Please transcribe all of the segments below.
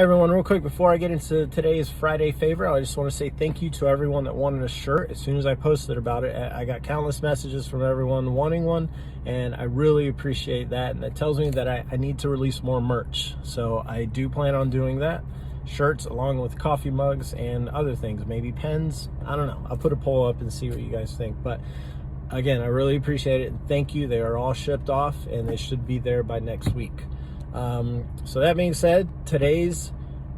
Hey everyone, real quick before I get into today's Friday favorite, I just want to say thank you to everyone that wanted a shirt. As soon as I posted about it, I got countless messages from everyone wanting one, and I really appreciate that. And that tells me that I need to release more merch. So I do plan on doing that. Shirts along with coffee mugs and other things, maybe pens. I don't know. I'll put a poll up and see what you guys think. But again, I really appreciate it. Thank you. They are all shipped off and they should be there by next week. So that being said, today's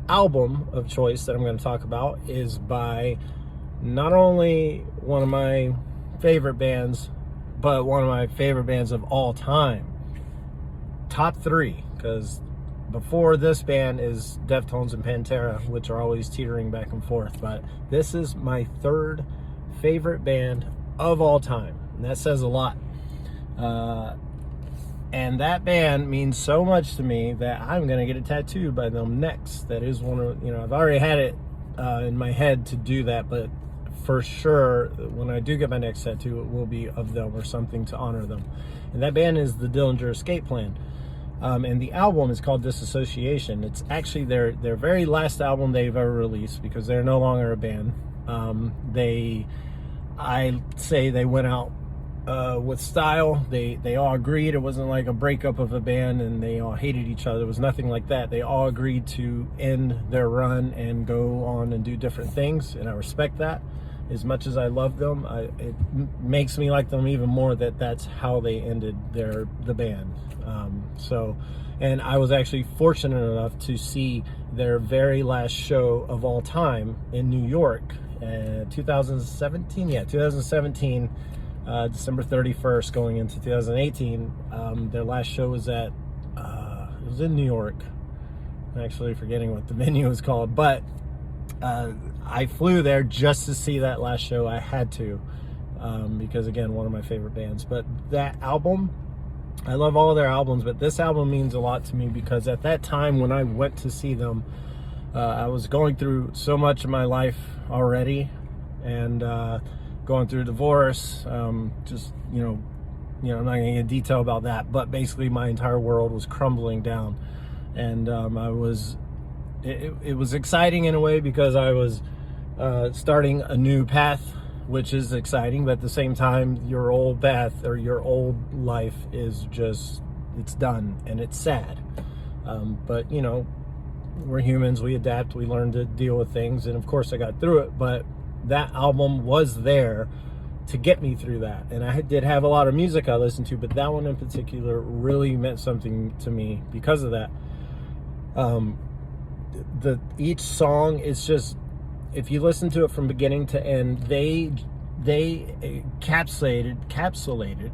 album of choice that I'm going to talk about is by not only one of my favorite bands, but one of my favorite bands of all time. Top three, because before this band is Deftones and Pantera, which are always teetering back and forth. But this is my third favorite band of all time, and that says a lot. And that band means so much to me that I'm going to get a tattoo by them next. That is one of, I've already had it in my head to do that, but for sure, when I do get my next tattoo, it will be of them or something to honor them. And that band is the Dillinger Escape Plan. And the album is called Dissociation. It's actually their very last album they've ever released because they're no longer a band. I say they went out with style. They all agreed. It wasn't like a breakup of a band and they all hated each other. It was nothing like that. They all agreed to end their run and go on and do different things, and I respect that. As much as I love them, it makes me like them even more that that's how they ended the band. And I was actually fortunate enough to see their very last show of all time in New York, 2017. Yeah, 2017. December 31st going into 2018. Their last show was it was in New York. I'm actually forgetting what the venue was called, but I flew there just to see that last show. I had to, because again, one of my favorite bands. But that album, I love all of their albums, but this album means a lot to me because at that time when I went to see them, I was going through so much of my life already, and going through a divorce, I'm not going to get detail about that, but basically my entire world was crumbling down, and it was exciting in a way because I was starting a new path, which is exciting, but at the same time, your old path or your old life is it's done, and it's sad. But we're humans, we adapt, we learn to deal with things, and of course I got through it, but that album was there to get me through that. And I did have a lot of music I listened to, but that one in particular really meant something to me because of that. Each song is just, if you listen to it from beginning to end, they encapsulated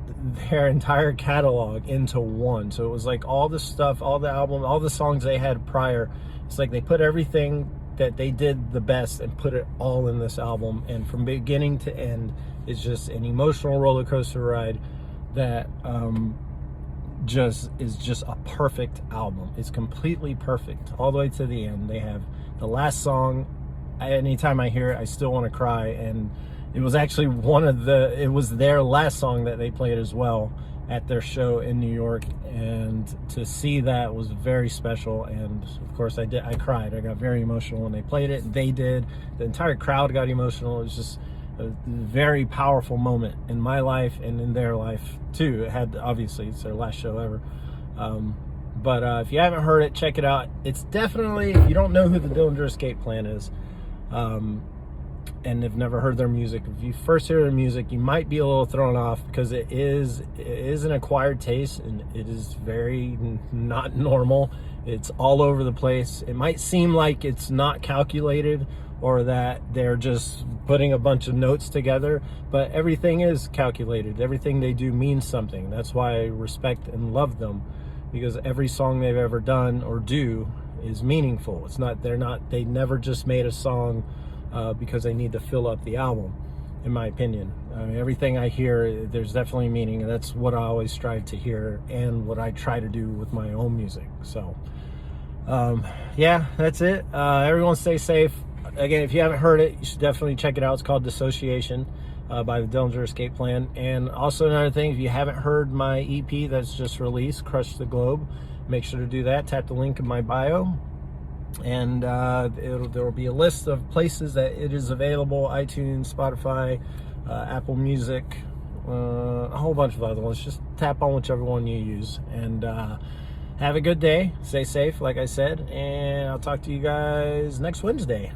their entire catalog into one. So it was like all the stuff, all the album, all the songs they had prior, it's like they put everything that they did the best and put it all in this album, and from beginning to end is just an emotional roller coaster ride that is just a perfect album. It's completely perfect all the way to the end. They have the last song, anytime I hear it I still want to cry, and it was actually it was their last song that they played as well at their show in New York, and to see that was very special. And of course I cried. I got very emotional when they played it. They did. The entire crowd got emotional. It was just a very powerful moment in my life and in their life too. Obviously it's their last show ever. But if you haven't heard it, check it out. It's definitely, if you don't know who the Dillinger Escape Plan is, and have never heard their music, if you first hear their music, you might be a little thrown off because it is an acquired taste, and it is very not normal. It's all over the place. It might seem like it's not calculated or that they're just putting a bunch of notes together, but everything is calculated. Everything they do means something. That's why I respect and love them, because every song they've ever done or do is meaningful. They never just made a song because they need to fill up the album, in my opinion. I mean, everything I hear, there's definitely meaning, and that's what I always strive to hear and what I try to do with my own music. So yeah, that's it. Everyone stay safe. Again, if you haven't heard it, you should definitely check it out. It's called Dissociation by the Dillinger Escape Plan. And also another thing, if you haven't heard my EP that's just released, Crush the Globe, make sure to do that. Tap the link in my bio. And there will be a list of places that it is available: iTunes, Spotify, Apple Music, a whole bunch of other ones. Just tap on whichever one you use. And have a good day. Stay safe, like I said. And I'll talk to you guys next Wednesday.